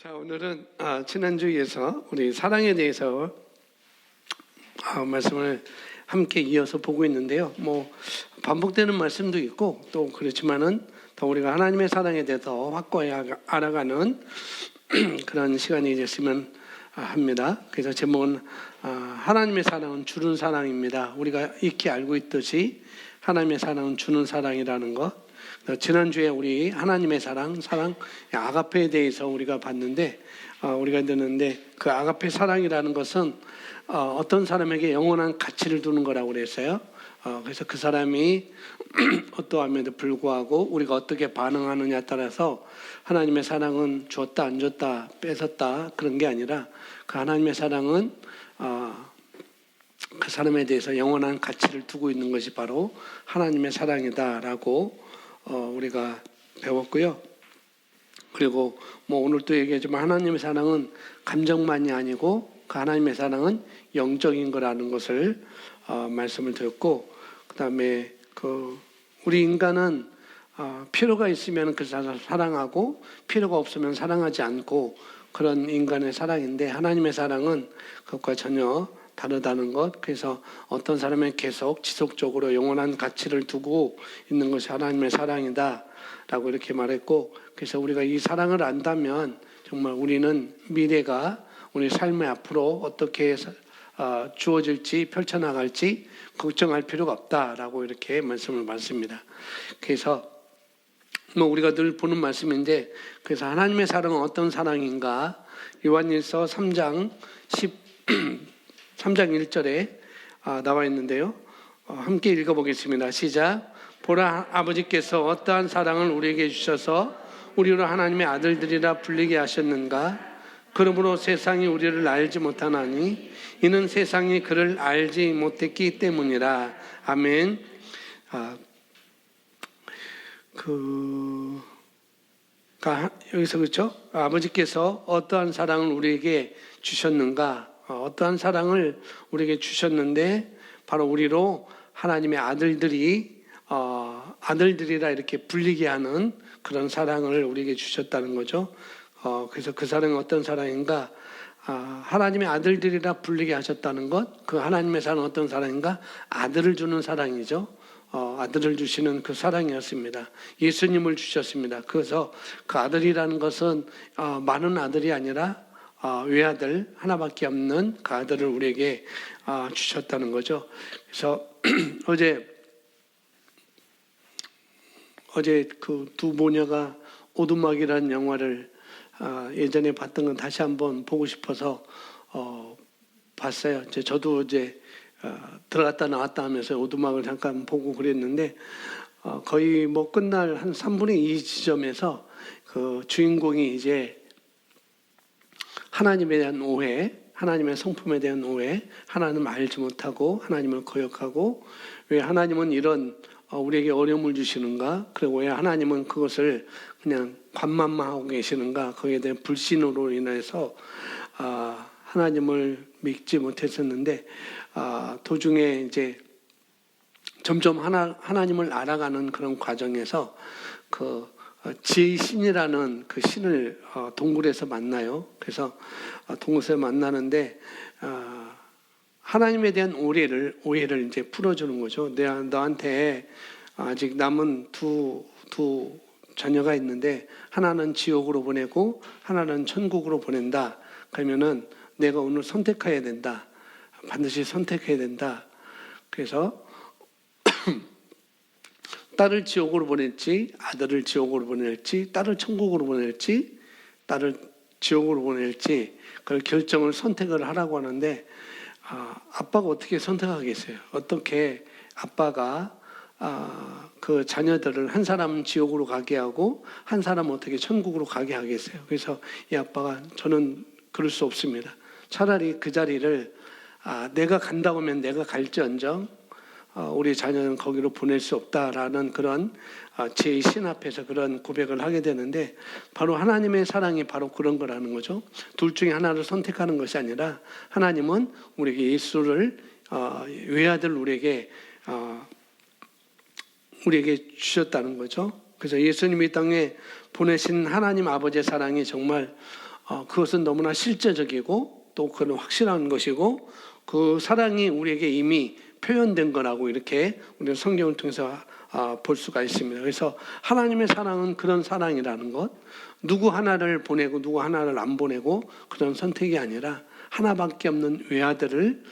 자, 오늘은 지난주에서 우리 사랑에 대해서 말씀을 함께 이어서 보고 있는데요. 반복되는 말씀도 있고 또 그렇지만은 더 우리가 하나님의 사랑에 대해서 확고히 알아가는 그런 시간이 됐으면 합니다. 그래서 제목은 하나님의 사랑은 주는 사랑입니다. 우리가 익히 알고 있듯이 하나님의 사랑은 주는 사랑이라는 것. 지난주에 우리 하나님의 사랑 아가페에 대해서 우리가 봤는데 우리가 듣는데 그 아가페 사랑이라는 것은 어떤 사람에게 영원한 가치를 두는 거라고 그랬어요. 그래서 그 사람이 어떠함에도 불구하고 우리가 어떻게 반응하느냐에 따라서 하나님의 사랑은 줬다 안 줬다 뺏었다 그런 게 아니라 그 하나님의 사랑은 그 사람에 대해서 영원한 가치를 두고 있는 것이 바로 하나님의 사랑이다라고 우리가 배웠고요. 그리고 오늘 또 얘기하지만 하나님의 사랑은 감정만이 아니고 그 하나님의 사랑은 영적인 거라는 것을 말씀을 드렸고, 그 다음에 우리 인간은 필요가 있으면 그 사람을 사랑하고 필요가 없으면 사랑하지 않고 그런 인간의 사랑인데 하나님의 사랑은 그것과 전혀 다르다는 것. 그래서 어떤 사람은 계속 지속적으로 영원한 가치를 두고 있는 것이 하나님의 사랑이다 라고 이렇게 말했고, 그래서 우리가 이 사랑을 안다면 정말 우리는 미래가 우리 삶의 앞으로 어떻게 주어질지 펼쳐나갈지 걱정할 필요가 없다라고 이렇게 말씀을 받습니다. 그래서 우리가 늘 보는 말씀인데, 그래서 하나님의 사랑은 어떤 사랑인가? 요한일서 3장 1절에 나와 있는데요. 함께 읽어보겠습니다. 시작. 보라, 아버지께서 어떠한 사랑을 우리에게 주셔서 우리로 하나님의 아들들이라 불리게 하셨는가? 그러므로 세상이 우리를 알지 못하나니 이는 세상이 그를 알지 못했기 때문이라. 아멘. 여기서 그렇죠? 아버지께서 어떠한 사랑을 우리에게 주셨는가? 어떠한 사랑을 우리에게 주셨는데 바로 우리로 하나님의 아들들이라 이렇게 불리게 하는 그런 사랑을 우리에게 주셨다는 거죠. 그래서 그 사랑은 어떤 사랑인가? 하나님의 아들들이라 불리게 하셨다는 것. 그 하나님의 사랑은 어떤 사랑인가? 아들을 주는 사랑이죠. 아들을 주시는 그 사랑이었습니다. 예수님을 주셨습니다. 그래서 그 아들이라는 것은 많은 아들이 아니라 외아들 하나밖에 없는 그 아들을 우리에게 주셨다는 거죠. 그래서 어제 그 두 모녀가 오두막이라는 영화를 예전에 봤던 건 다시 한번 보고 싶어서 봤어요. 저도 어제 들어갔다 나왔다 하면서 오두막을 잠깐 보고 그랬는데 거의 끝날 한 3분의 2 지점에서 그 주인공이 이제 하나님에 대한 오해, 하나님의 성품에 대한 오해, 하나님을 알지 못하고 하나님을 거역하고 왜 하나님은 이런 우리에게 어려움을 주시는가? 그리고 왜 하나님은 그것을 그냥 관만만 하고 계시는가? 거기에 대한 불신으로 인해서 하나님을 믿지 못했었는데 도중에 이제 점점 하나님을 알아가는 그런 과정에서 그 지혜의 신이라는 그 신을 동굴에서 만나요. 그래서 동굴에서 만나는데 하나님에 대한 오해를 이제 풀어주는 거죠. 너한테 아직 남은 두 자녀가 있는데 하나는 지옥으로 보내고 하나는 천국으로 보낸다. 그러면은 내가 오늘 선택해야 된다. 반드시 선택해야 된다. 그래서 딸을 지옥으로 보낼지 아들을 지옥으로 보낼지 딸을 천국으로 보낼지 딸을 지옥으로 보낼지 그걸 결정을 선택을 하라고 하는데 아빠가 어떻게 선택하겠어요? 어떻게 아빠가 그 자녀들을 한 사람은 지옥으로 가게 하고 한 사람은 어떻게 천국으로 가게 하겠어요? 그래서 이 아빠가 저는 그럴 수 없습니다. 차라리 그 자리를 내가 간다고 하면 내가 갈지언정 우리 자녀는 거기로 보낼 수 없다라는 그런 제 신 앞에서 그런 고백을 하게 되는데 바로 하나님의 사랑이 바로 그런 거라는 거죠. 둘 중에 하나를 선택하는 것이 아니라 하나님은 우리에게 예수를 외아들 우리에게 주셨다는 거죠. 그래서 예수님이 이 땅에 보내신 하나님 아버지의 사랑이 정말 그것은 너무나 실제적이고 또 그건 확실한 것이고 그 사랑이 우리에게 이미 표현된 거라고 이렇게 우리는 성경을 통해서 볼 수가 있습니다. 그래서 하나님의 사랑은 그런 사랑이라는 것, 누구 하나를 보내고 누구 하나를 안 보내고 그런 선택이 아니라 하나밖에 없는 외아들을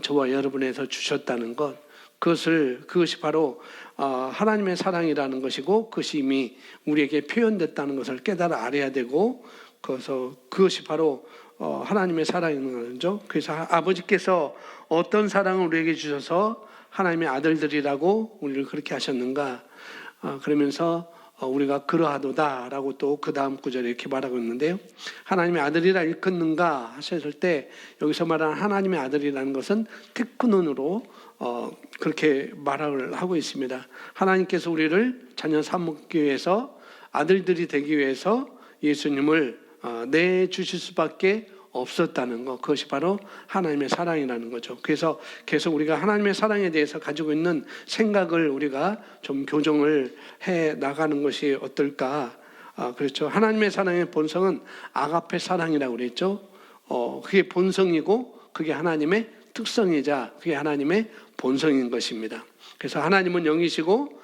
저와 여러분에서 주셨다는 것, 그것이 바로 하나님의 사랑이라는 것이고 그것이 이미 우리에게 표현됐다는 것을 깨달아 알아야 되고 그것이 바로 하나님의 사랑인 거죠. 그래서 아버지께서 어떤 사랑을 우리에게 주셔서 하나님의 아들들이라고 우리를 그렇게 하셨는가, 그러면서 우리가 그러하도다라고 또 그 다음 구절에 이렇게 말하고 있는데요. 하나님의 아들이라 일컫는가 하셨을 때 여기서 말하는 하나님의 아들이라는 것은 테크논으로 그렇게 말을 하고 있습니다. 하나님께서 우리를 자녀 삼기 위해서, 아들들이 되기 위해서 예수님을 내주실 수밖에 없었다는 것, 그것이 바로 하나님의 사랑이라는 거죠. 그래서 계속 우리가 하나님의 사랑에 대해서 가지고 있는 생각을 우리가 좀 교정을 해 나가는 것이 어떨까. 그렇죠. 하나님의 사랑의 본성은 아가페 사랑이라고 그랬죠. 그게 본성이고 그게 하나님의 특성이자 그게 하나님의 본성인 것입니다. 그래서 하나님은 영이시고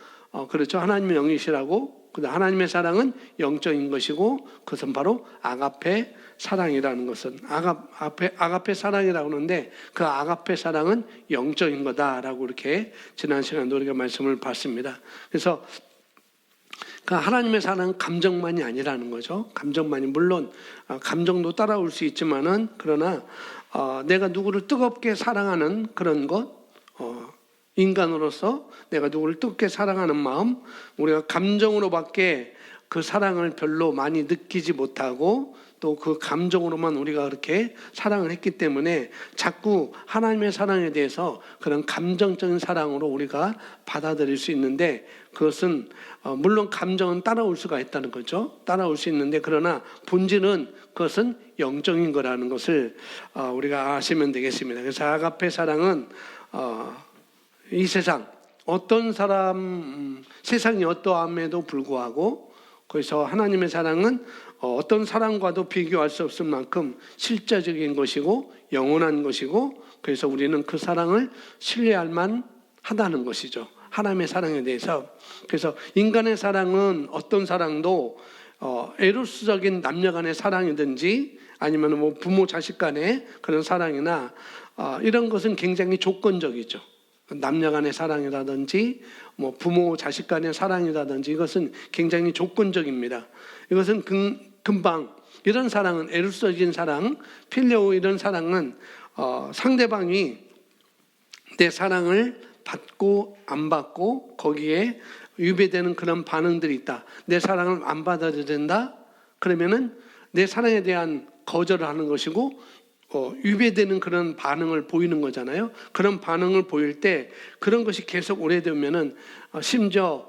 그렇죠. 하나님은 영이시라고, 하나님의 사랑은 영적인 것이고 그것은 바로 아가페 사랑이라는 것은 아가페 사랑이라고 하는데 그 아가페 사랑은 영적인 거다라고 이렇게 지난 시간에 우리가 말씀을 봤습니다. 그래서 그 하나님의 사랑은 감정만이 아니라는 거죠. 감정만이, 물론 감정도 따라올 수 있지만은 그러나 내가 누구를 뜨겁게 사랑하는 그런 것, 인간으로서 내가 누구를 뜨겁게 사랑하는 마음, 우리가 감정으로밖에 그 사랑을 별로 많이 느끼지 못하고 또 그 감정으로만 우리가 그렇게 사랑을 했기 때문에 자꾸 하나님의 사랑에 대해서 그런 감정적인 사랑으로 우리가 받아들일 수 있는데, 그것은 물론 감정은 따라올 수가 있다는 거죠. 따라올 수 있는데 그러나 본질은 그것은 영적인 거라는 것을 우리가 아시면 되겠습니다. 그래서 아가페 사랑은 이 세상 어떤 세상이 어떠함에도 불구하고, 그래서 하나님의 사랑은 어떤 사랑과도 비교할 수 없을 만큼 실제적인 것이고 영원한 것이고, 그래서 우리는 그 사랑을 신뢰할 만하다는 것이죠. 하나님의 사랑에 대해서. 그래서 인간의 사랑은 어떤 사랑도 에로스적인 남녀 간의 사랑이든지 아니면 뭐 부모 자식 간의 그런 사랑이나 이런 것은 굉장히 조건적이죠. 남녀 간의 사랑이라든지 뭐 부모 자식 간의 사랑이라든지 이것은 굉장히 조건적입니다. 이것은 금방 이런 사랑은 에로스적인 사랑, 필레오 이런 사랑은 상대방이 내 사랑을 받고 안 받고 거기에 유배되는 그런 반응들이 있다. 내 사랑을 안 받아들인다? 그러면은 내 사랑에 대한 거절을 하는 것이고 유배되는 그런 반응을 보이는 거잖아요. 그런 반응을 보일 때 그런 것이 계속 오래되면은 심지어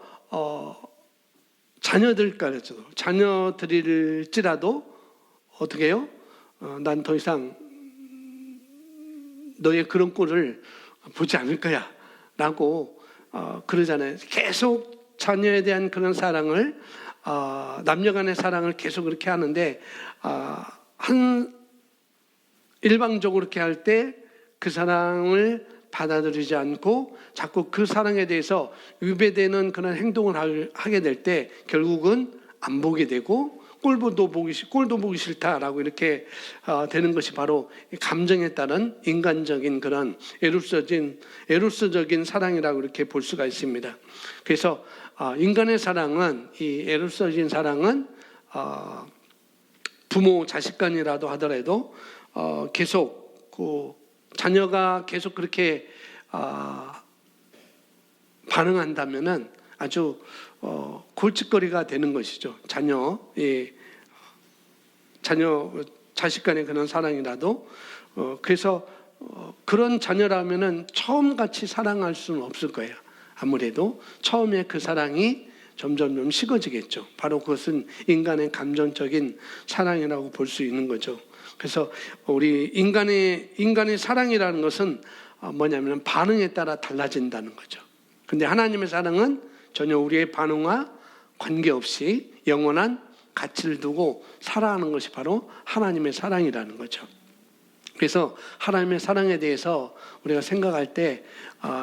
자녀들일지라도 어떻게 해요? 난 더 이상 너의 그런 꼴을 보지 않을 거야 라고 그러잖아요. 계속 자녀에 대한 그런 사랑을 남녀 간의 사랑을 계속 그렇게 하는데 일방적으로 그렇게 할 때 그 사랑을 받아들이지 않고 자꾸 그 사랑에 대해서 위배되는 그런 행동을 하게 될 때 결국은 안 보게 되고 꼴도 보기 싫다라고 이렇게 되는 것이 바로 감정에 따른 인간적인 그런 에로스적인 사랑이라고 이렇게 볼 수가 있습니다. 그래서 인간의 사랑은, 이 에로스적인 사랑은 부모 자식 간이라도 하더라도 계속 자녀가 계속 그렇게 반응한다면은 아주 골칫거리가 되는 것이죠. 자식 간의 그런 사랑이라도. 그래서 그런 자녀라면은 처음같이 사랑할 수는 없을 거예요. 아무래도 처음에 그 사랑이 점점 식어지겠죠. 바로 그것은 인간의 감정적인 사랑이라고 볼 수 있는 거죠. 그래서 우리 인간의 사랑이라는 것은 뭐냐면 반응에 따라 달라진다는 거죠. 근데 하나님의 사랑은 전혀 우리의 반응과 관계없이 영원한 가치를 두고 살아가는 것이 바로 하나님의 사랑이라는 거죠. 그래서 하나님의 사랑에 대해서 우리가 생각할 때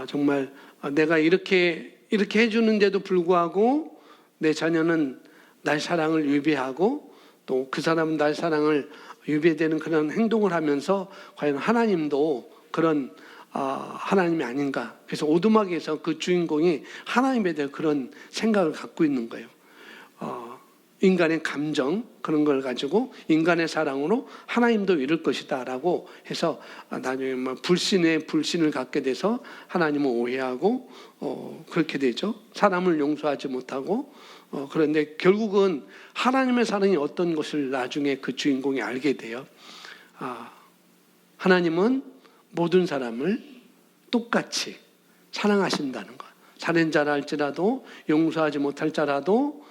정말 내가 이렇게 해주는데도 불구하고 내 자녀는 날 사랑을 위배하고 또 그 사람은 날 사랑을 위배되는 그런 행동을 하면서 과연 하나님도 그런 하나님이 아닌가. 그래서 오두막에서 그 주인공이 하나님에 대해 그런 생각을 갖고 있는 거예요. 인간의 감정 그런 걸 가지고 인간의 사랑으로 하나님도 이룰 것이다 라고 해서 나중에 불신을 갖게 돼서 하나님을 오해하고 그렇게 되죠. 사람을 용서하지 못하고 그런데 결국은 하나님의 사랑이 어떤 것을 나중에 그 주인공이 알게 돼요. 하나님은 모든 사람을 똑같이 사랑하신다는 것. 살인자라 할지라도 용서하지 못할 자라도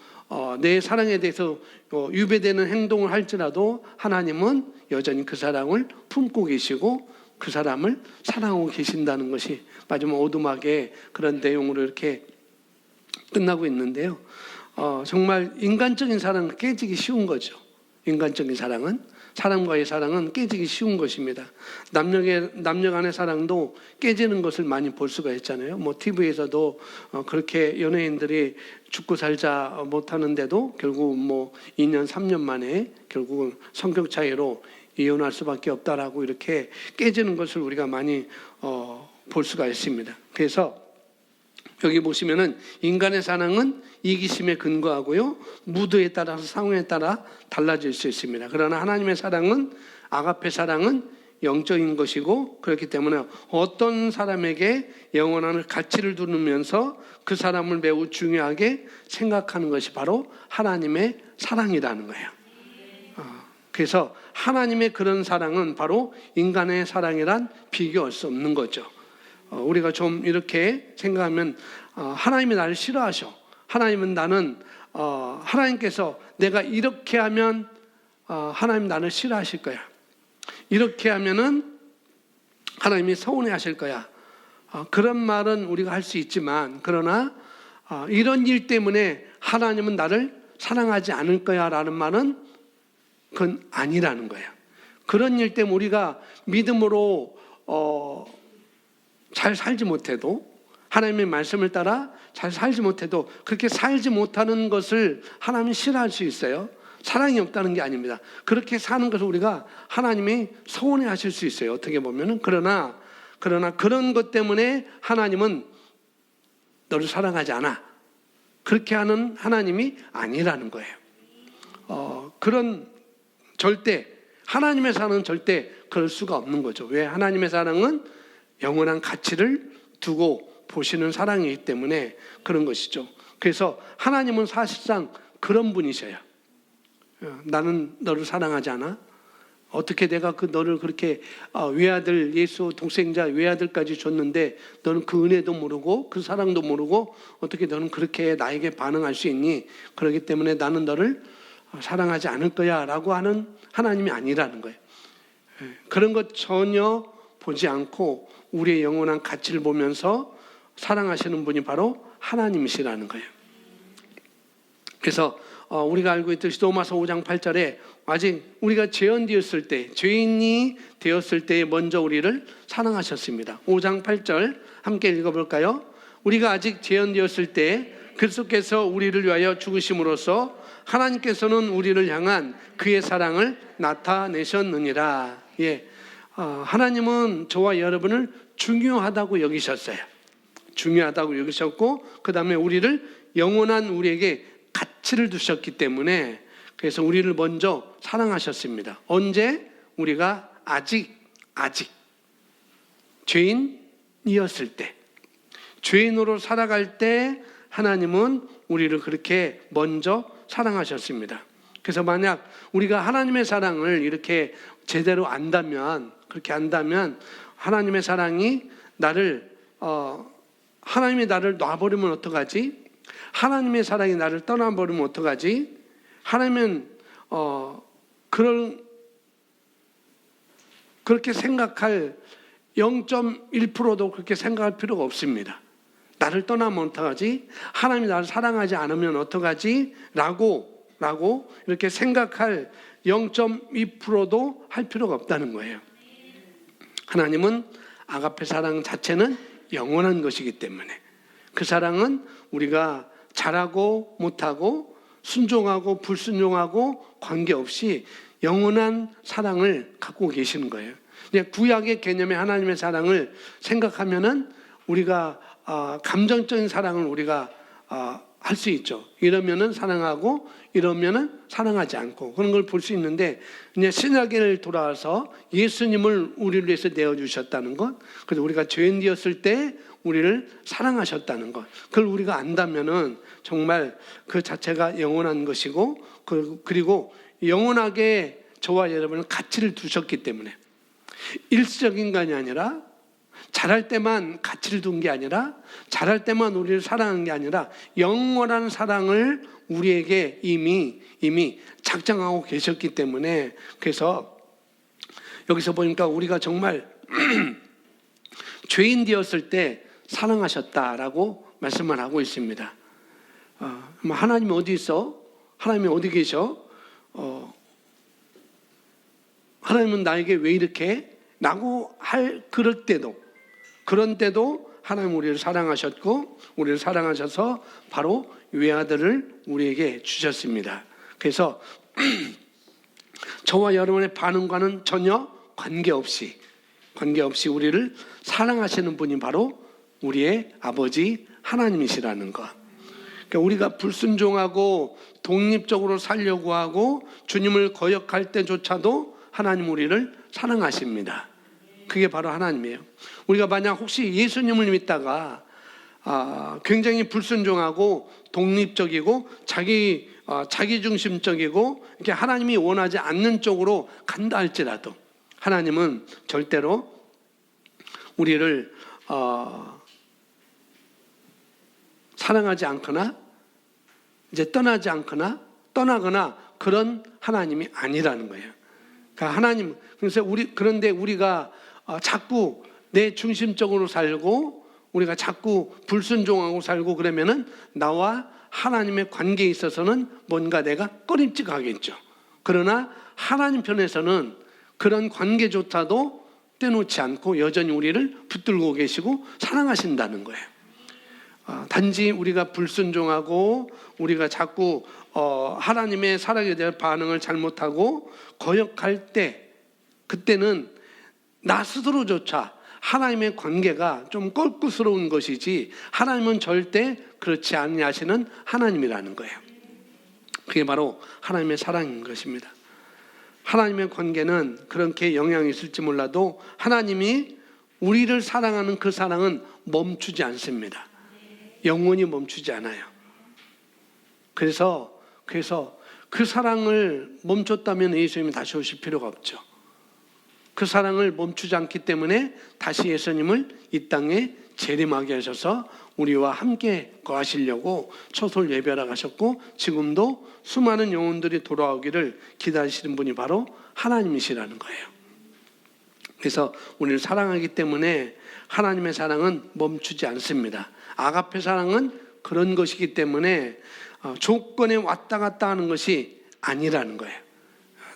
내 사랑에 대해서 유배되는 행동을 할지라도 하나님은 여전히 그 사랑을 품고 계시고 그 사람을 사랑하고 계신다는 것이 마지막 오두막에 그런 내용으로 이렇게 끝나고 있는데요. 정말 인간적인 사랑은 깨지기 쉬운 거죠. 인간적인 사람과의 사랑은 깨지기 쉬운 것입니다. 남녀 간의 사랑도 깨지는 것을 많이 볼 수가 있잖아요. TV에서도 그렇게 연예인들이 죽고 살자 못하는데도 결국 2년, 3년 만에 결국은 성격 차이로 이혼할 수밖에 없다라고 이렇게 깨지는 것을 우리가 많이 볼 수가 있습니다. 그래서 여기 보시면은 인간의 사랑은 이기심에 근거하고요. 무드에 따라서 상황에 따라 달라질 수 있습니다. 그러나 하나님의 사랑은 아가페 사랑은 영적인 것이고 그렇기 때문에 어떤 사람에게 영원한 가치를 두면서 그 사람을 매우 중요하게 생각하는 것이 바로 하나님의 사랑이라는 거예요. 그래서 하나님의 그런 사랑은 바로 인간의 사랑이란 비교할 수 없는 거죠. 우리가 좀 이렇게 생각하면 하나님이 나를 싫어하셔. 하나님은 하나님께서 내가 이렇게 하면 하나님 나를 싫어하실 거야. 이렇게 하면은 하나님이 서운해 하실 거야. 그런 말은 우리가 할 수 있지만 그러나 이런 일 때문에 하나님은 나를 사랑하지 않을 거야 라는 말은 그건 아니라는 거예요. 그런 일 때문에 우리가 믿음으로 잘 살지 못해도 하나님의 말씀을 따라 잘 살지 못해도 그렇게 살지 못하는 것을 하나님이 싫어할 수 있어요. 사랑이 없다는 게 아닙니다. 그렇게 사는 것을 우리가 하나님이 서운해 하실 수 있어요. 어떻게 보면은. 그러나 그런 것 때문에 하나님은 너를 사랑하지 않아. 그렇게 하는 하나님이 아니라는 거예요. 그런 절대 하나님의 사랑은 절대 그럴 수가 없는 거죠. 왜? 하나님의 사랑은 영원한 가치를 두고 보시는 사랑이기 때문에 그런 것이죠. 그래서 하나님은 사실상 그런 분이셔요. 나는 너를 사랑하지 않아? 어떻게 내가 너를 그렇게 외아들, 예수 독생자 외아들까지 줬는데 너는 그 은혜도 모르고 그 사랑도 모르고 어떻게 너는 그렇게 나에게 반응할 수 있니? 그렇기 때문에 나는 너를 사랑하지 않을 거야 라고 하는 하나님이 아니라는 거예요. 그런 것 전혀 보지 않고 우리의 영원한 가치를 보면서 사랑하시는 분이 바로 하나님이시라는 거예요. 그래서 우리가 알고 있듯이 로마서 5장 8절에 아직 우리가 죄인이 되었을 때 먼저 우리를 사랑하셨습니다. 5장 8절 함께 읽어볼까요? 우리가 아직 죄인되었을 때 그리스도께서 우리를 위하여 죽으심으로써 하나님께서는 우리를 향한 그의 사랑을 나타내셨느니라. 하나님은 저와 여러분을 중요하다고 여기셨어요. 중요하다고 여기셨고 그 다음에 우리를 영원한 우리에게 가치를 두셨기 때문에 그래서 우리를 먼저 사랑하셨습니다. 언제? 우리가 아직 죄인이었을 때, 죄인으로 살아갈 때 하나님은 우리를 그렇게 먼저 사랑하셨습니다. 그래서 만약 우리가 하나님의 사랑을 이렇게 제대로 그렇게 안다면 하나님의 사랑이 하나님이 나를 놔버리면 어떡하지? 하나님의 사랑이 나를 떠나버리면 어떡하지? 하나님은 그렇게 생각할 0.1%도 그렇게 생각할 필요가 없습니다. 나를 떠나면 어떡하지? 하나님이 나를 사랑하지 않으면 어떡하지? 라고 라고 이렇게 생각할 0.2%도 할 필요가 없다는 거예요. 하나님은 아가페 사랑 자체는 영원한 것이기 때문에 그 사랑은 우리가 잘하고 못하고 순종하고 불순종하고 관계없이 영원한 사랑을 갖고 계시는 거예요. 구약의 개념의 하나님의 사랑을 생각하면은 우리가 감정적인 사랑을 우리가 할 수 있죠. 이러면은 사랑하고 이러면은 사랑하지 않고 그런 걸 볼 수 있는데 이제 신약을 돌아와서 예수님을 우리를 위해서 내어 주셨다는 것, 그래서 우리가 죄인되었을 때 우리를 사랑하셨다는 것, 그걸 우리가 안다면은 정말 그 자체가 영원한 것이고 그리고 영원하게 저와 여러분은 가치를 두셨기 때문에 일시적인 인간이 아니라 잘할 때만 가치를 둔 게 아니라 잘할 때만 우리를 사랑한 게 아니라 영원한 사랑을 우리에게 이미 작정하고 계셨기 때문에 그래서 여기서 보니까 우리가 정말 죄인 되었을 때 사랑하셨다라고 말씀을 하고 있습니다. 하나님이 어디 있어? 하나님이 어디 계셔? 하나님은 나에게 왜 이렇게? 라고 그런 때도 하나님 우리를 사랑하셨고 우리를 사랑하셔서 바로 외아들을 우리에게 주셨습니다. 그래서 저와 여러분의 반응과는 전혀 관계없이 우리를 사랑하시는 분이 바로 우리의 아버지 하나님이시라는 것. 그러니까 우리가 불순종하고 독립적으로 살려고 하고 주님을 거역할 때조차도 하나님 우리를 사랑하십니다. 그게 바로 하나님이에요. 우리가 만약 혹시 예수님을 믿다가 굉장히 불순종하고 독립적이고 자기중심적이고 이렇게 하나님이 원하지 않는 쪽으로 간다 할지라도 하나님은 절대로 우리를 사랑하지 않거나 이제 떠나거나 그런 하나님이 아니라는 거예요. 그러니까 하나님, 그런데 우리가 자꾸 내 중심적으로 살고 우리가 자꾸 불순종하고 살고 그러면은 나와 하나님의 관계에 있어서는 뭔가 내가 꺼림칙하겠죠. 그러나 하나님 편에서는 그런 관계조차도 떼놓지 않고 여전히 우리를 붙들고 계시고 사랑하신다는 거예요. 단지 우리가 불순종하고 우리가 자꾸 하나님의 사랑에 대한 반응을 잘못하고 거역할 때 그때는 나 스스로조차 하나님의 관계가 좀 껄끄스러운 것이지 하나님은 절대 그렇지 아니하시는 하나님이라는 거예요. 그게 바로 하나님의 사랑인 것입니다. 하나님의 관계는 그렇게 영향이 있을지 몰라도 하나님이 우리를 사랑하는 그 사랑은 멈추지 않습니다. 영원히 멈추지 않아요. 그래서 그 사랑을 멈췄다면 예수님이 다시 오실 필요가 없죠. 그 사랑을 멈추지 않기 때문에 다시 예수님을 이 땅에 재림하게 하셔서 우리와 함께 거하시려고 초설 예배하러 가셨고 지금도 수많은 영혼들이 돌아오기를 기다리시는 분이 바로 하나님이시라는 거예요. 그래서 우리를 사랑하기 때문에 하나님의 사랑은 멈추지 않습니다. 아가페 사랑은 그런 것이기 때문에 조건에 왔다 갔다 하는 것이 아니라는 거예요.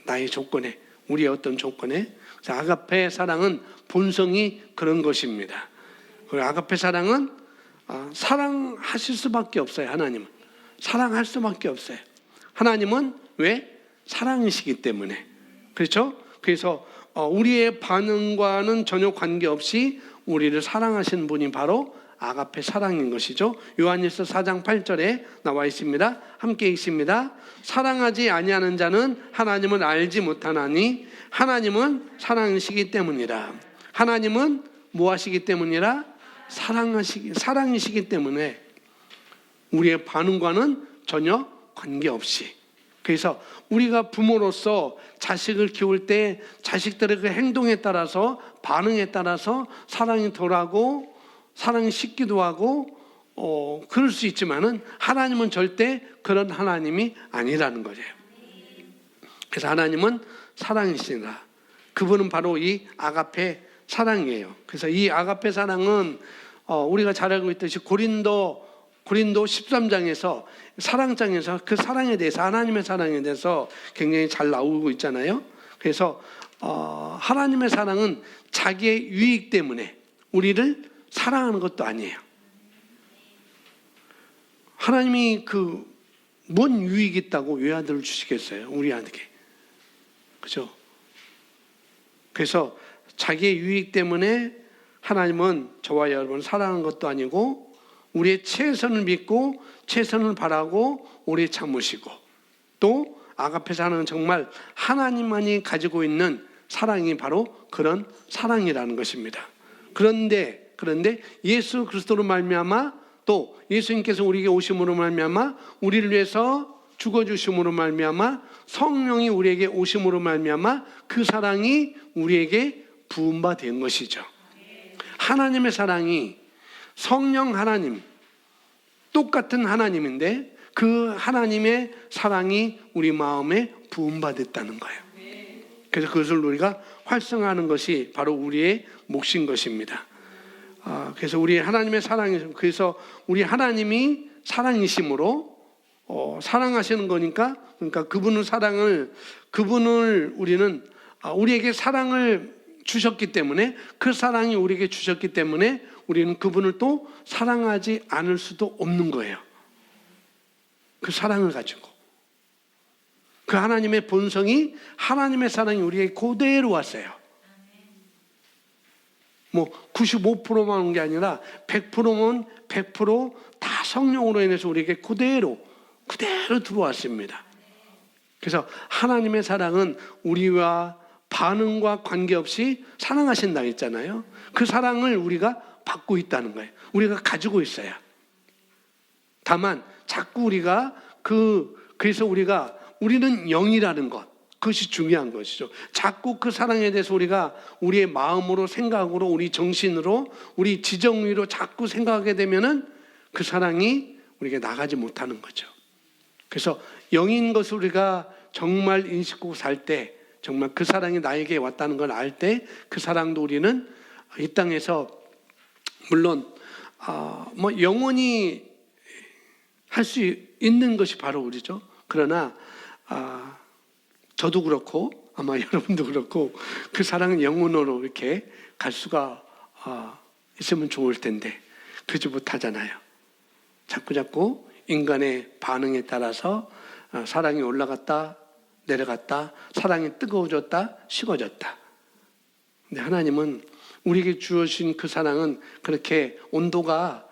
나의 조건에, 우리의 어떤 조건에. 아가페 사랑은 본성이 그런 것입니다. 그리고 아가페 사랑은 사랑하실 수밖에 없어요. 하나님은 사랑할 수밖에 없어요. 하나님은 왜? 사랑이시기 때문에. 그렇죠? 그래서 우리의 반응과는 전혀 관계없이 우리를 사랑하시는 분이 바로 아가페 사랑인 것이죠. 요한일서 4장 8절에 나와 있습니다. 함께 읽습니다. 사랑하지 아니하는 자는 하나님을 알지 못하나니 하나님은 사랑이시기 때문이라. 하나님은 무엇이기 때문이라? 사랑이시기 때문에 우리의 반응과는 전혀 관계없이. 그래서 우리가 부모로서 자식을 키울 때 자식들의 그 행동에 따라서 반응에 따라서 사랑이 덜하고 사랑이 식기도 하고 그럴 수 있지만은 하나님은 절대 그런 하나님이 아니라는 거예요. 그래서 하나님은 사랑이시라. 그분은 바로 이 아가페 사랑이에요. 그래서 이 아가페 사랑은 우리가 잘 알고 있듯이 고린도 고린도 13장에서 사랑장에서 그 사랑에 대해서, 하나님의 사랑에 대해서 굉장히 잘 나오고 있잖아요. 그래서 하나님의 사랑은 자기의 유익 때문에 우리를 사랑하는 것도 아니에요. 하나님이 뭔 유익이 있다고 외아들을 주시겠어요? 우리한테. 그죠? 그래서 자기의 유익 때문에 하나님은 저와 여러분을 사랑하는 것도 아니고, 우리의 최선을 믿고 최선을 바라고 오래 참으시고, 또 아가페 사랑은 정말 하나님만이 가지고 있는 사랑이 바로 그런 사랑이라는 것입니다. 그런데 예수 그리스도로 말미암아, 또 예수님께서 우리에게 오심으로 말미암아, 우리를 위해서 죽어주심으로 말미암아, 성령이 우리에게 오심으로 말미암아 그 사랑이 우리에게 부음받은 것이죠. 하나님의 사랑이, 성령 하나님, 똑같은 하나님인데 그 하나님의 사랑이 우리 마음에 부음받았다는 거예요. 그래서 그것을 우리가 활성화하는 것이 바로 우리의 몫인 것입니다. 그래서 우리 하나님의 사랑이, 그래서 우리 하나님이 사랑이심으로 사랑하시는 거니까, 그러니까 그분을 우리는 우리에게 사랑을 주셨기 때문에, 그 사랑이 우리에게 주셨기 때문에 우리는 그분을 또 사랑하지 않을 수도 없는 거예요. 그 사랑을 가지고 그 하나님의 본성이, 하나님의 사랑이 우리에게 그대로 왔어요. 뭐 95%만 온 게 아니라 100%면 100%다 성령으로 인해서 우리에게 그대로 들어왔습니다. 그래서 하나님의 사랑은 우리와 반응과 관계없이 사랑하신다 했잖아요. 그 사랑을 우리가 받고 있다는 거예요. 우리가 가지고 있어요. 다만 자꾸 우리가 그래서 우리는 영이라는 것, 그것이 중요한 것이죠. 자꾸 그 사랑에 대해서 우리가 우리의 마음으로, 생각으로, 우리 정신으로, 우리 지정의로 자꾸 생각하게 되면은 그 사랑이 우리에게 나가지 못하는 거죠. 그래서 영인 것을 우리가 정말 인식하고 살 때, 정말 그 사랑이 나에게 왔다는 걸 알 때, 그 사랑도 우리는 이 땅에서 물론 영원히 할 수 있는 것이 바로 우리죠. 그러나 저도 그렇고 아마 여러분도 그렇고 그 사랑은 영원으로 이렇게 갈 수가 있으면 좋을 텐데 그러지 못하잖아요. 자꾸 인간의 반응에 따라서 사랑이 올라갔다 내려갔다, 사랑이 뜨거워졌다 식어졌다. 근데 하나님은 우리에게 주어진 그 사랑은 그렇게 온도가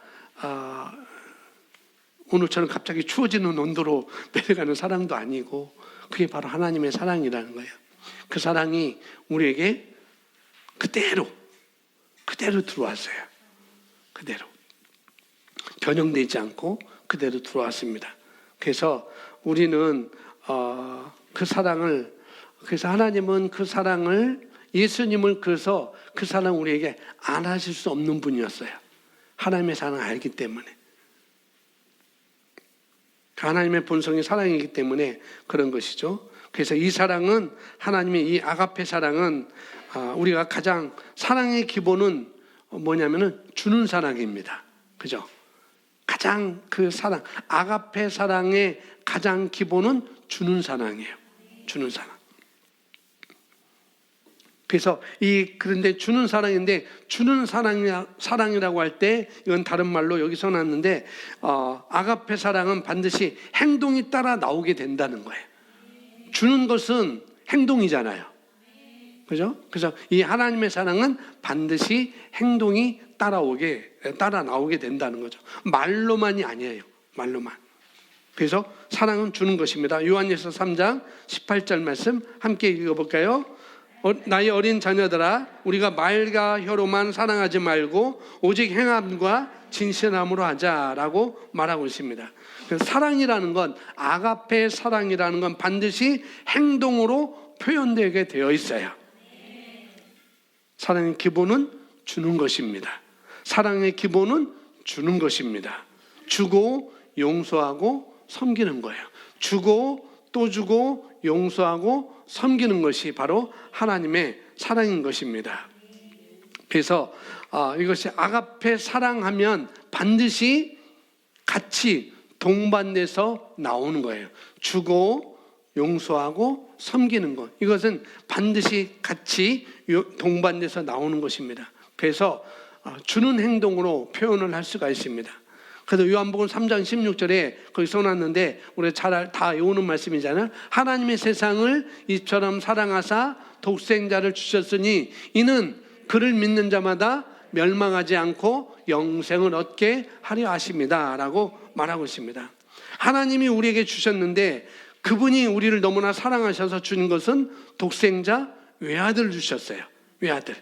오늘처럼 갑자기 추워지는 온도로 내려가는 사랑도 아니고, 그게 바로 하나님의 사랑이라는 거예요. 그 사랑이 우리에게 그대로 들어왔어요. 그대로 변형되지 않고 그대로 들어왔습니다. 그래서 우리는 그래서 하나님은 그 사랑을, 예수님을, 그래서 그 사랑 우리에게 안 하실 수 없는 분이었어요. 하나님의 사랑을 알기 때문에. 하나님의 본성이 사랑이기 때문에 그런 것이죠. 그래서 이 사랑은, 하나님의 이 아가페 사랑은 우리가 가장, 사랑의 기본은 뭐냐면은 주는 사랑입니다. 그죠? 가장 그 사랑, 아가페 사랑의 가장 기본은 주는 사랑이에요. 주는 사랑. 그래서 그런데 주는 사랑인데, 주는 사랑이라고 할 때 이건 다른 말로 여기 써놨는데, 아가페 사랑은 반드시 행동이 따라 나오게 된다는 거예요. 주는 것은 행동이잖아요. 그죠? 그래서 이 하나님의 사랑은 반드시 행동이 따라 나오게 된다는 거죠. 말로만이 아니에요. 말로만. 그래서 사랑은 주는 것입니다. 요한일서 3장 18절 말씀 함께 읽어볼까요? 나의 어린 자녀들아, 우리가 말과 혀로만 사랑하지 말고 오직 행함과 진실함으로 하자라고 말하고 있습니다. 그래서 사랑이라는 건, 아가페 사랑이라는 건 반드시 행동으로 표현되게 되어 있어요. 사랑의 기본은 주는 것입니다. 사랑의 기본은 주는 것입니다. 주고 용서하고 섬기는 거예요. 주고 또 주고 용서하고 섬기는 것이 바로 하나님의 사랑인 것입니다. 그래서 이것이 아가페 사랑하면 반드시 같이 동반돼서 나오는 거예요. 주고 용서하고 섬기는 것. 이것은 반드시 같이 동반돼서 나오는 것입니다. 그래서 주는 행동으로 표현을 할 수가 있습니다. 그래서 요한복음 3장 16절에 거기 써놨는데 우리가 잘 다 외우는 말씀이잖아요. 하나님의 세상을 이처럼 사랑하사 독생자를 주셨으니 이는 그를 믿는 자마다 멸망하지 않고 영생을 얻게 하려 하십니다 라고 말하고 있습니다. 하나님이 우리에게 주셨는데 그분이 우리를 너무나 사랑하셔서 주는 것은 독생자 외아들을 주셨어요. 외아들.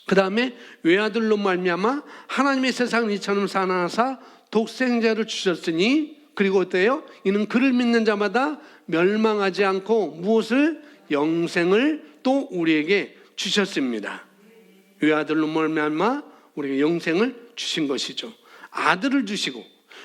그 다음에 외아들로 말미암아 하나님의 세상을 이처럼 사랑하사 독생자를 주셨으니 그리고 어때요? 이는 그를 믿는 자마다 멸망하지 않고 무엇을? 영생을 또 우리에게 주셨습니다. 외아들로 말미암아 우리에게 영생을 주신 것이죠. 아들을 주시고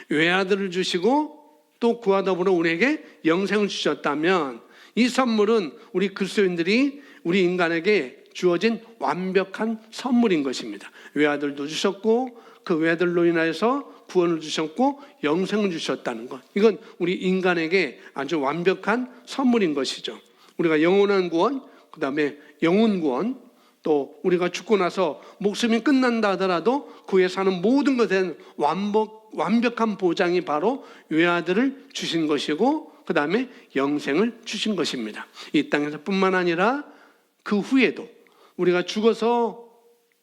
외아들을 주시고 또 그와 더불어 우리에게 영생을 주셨다면 이 선물은 우리 그리스도인들이 우리 인간에게 주어진 완벽한 선물인 것입니다. 외아들도 주셨고 그 외아들로 인하여서 구원을 주셨고 영생을 주셨다는 것. 이건 우리 인간에게 아주 완벽한 선물인 것이죠. 우리가 영원한 구원, 그 다음에 영혼 구원, 또 우리가 죽고 나서 목숨이 끝난다 하더라도 그 후에 사는 모든 것에 대한 완벽한 보장이 바로 외아들을 주신 것이고 그 다음에 영생을 주신 것입니다. 이 땅에서 뿐만 아니라 그 후에도 우리가 죽어서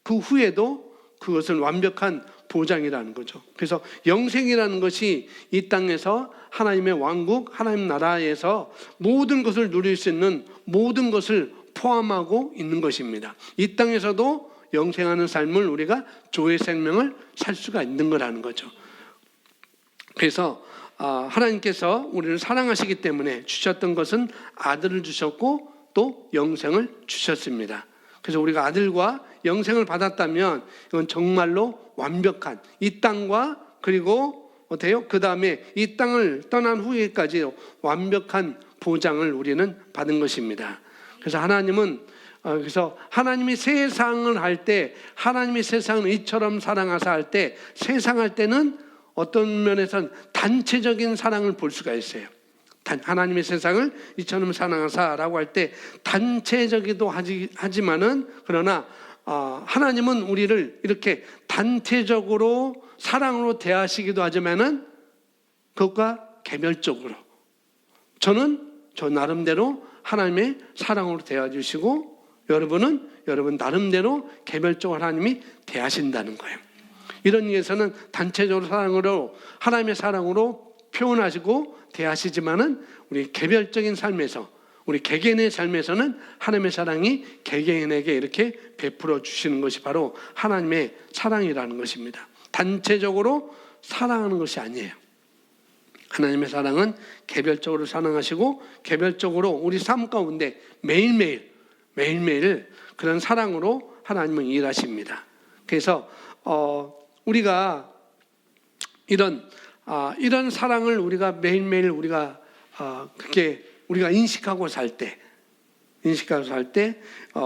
그 후에도 그것은 완벽한 보장이라는 거죠. 그래서 영생이라는 것이 이 땅에서 하나님의 왕국, 하나님 나라에서 모든 것을 누릴 수 있는 모든 것을 포함하고 있는 것입니다. 이 땅에서도 영생하는 삶을 우리가 조의 생명을 살 수가 있는 거라는 거죠. 그래서 하나님께서 우리를 사랑하시기 때문에 주셨던 것은 아들을 주셨고 또 영생을 주셨습니다. 그래서 우리가 아들과 영생을 받았다면 이건 정말로 완벽한 이 땅과 그리고 어때요? 그 다음에 이 땅을 떠난 후에까지 완벽한 보장을 우리는 받은 것입니다. 그래서 하나님은 그래서 하나님이 세상을 할 때 하나님이 세상을 이처럼 사랑하사 할 때 세상 할 때는 어떤 면에서는 단체적인 사랑을 볼 수가 있어요. 하나님의 세상을 이처럼 사랑하사라고 할 때 단체적이기도 하지만은 그러나 하나님은 우리를 이렇게 단체적으로 사랑으로 대하시기도 하지만은 그것과 개별적으로 저는 저 나름대로 하나님의 사랑으로 대해주시고 여러분은 여러분 나름대로 개별적으로 하나님이 대하신다는 거예요. 이런 의미에서는 단체적으로 사랑으로 하나님의 사랑으로 표현하시고 대하시지만은 우리 개별적인 삶에서 우리 개개인의 삶에서는 하나님의 사랑이 개개인에게 이렇게 베풀어 주시는 것이 바로 하나님의 사랑이라는 것입니다. 단체적으로 사랑하는 것이 아니에요. 하나님의 사랑은 개별적으로 사랑하시고 개별적으로 우리 삶 가운데 매일매일 그런 사랑으로 하나님은 일하십니다. 그래서 우리가 이런 사랑을 우리가 매일매일 우리가 그렇게 우리가 인식하고 살 때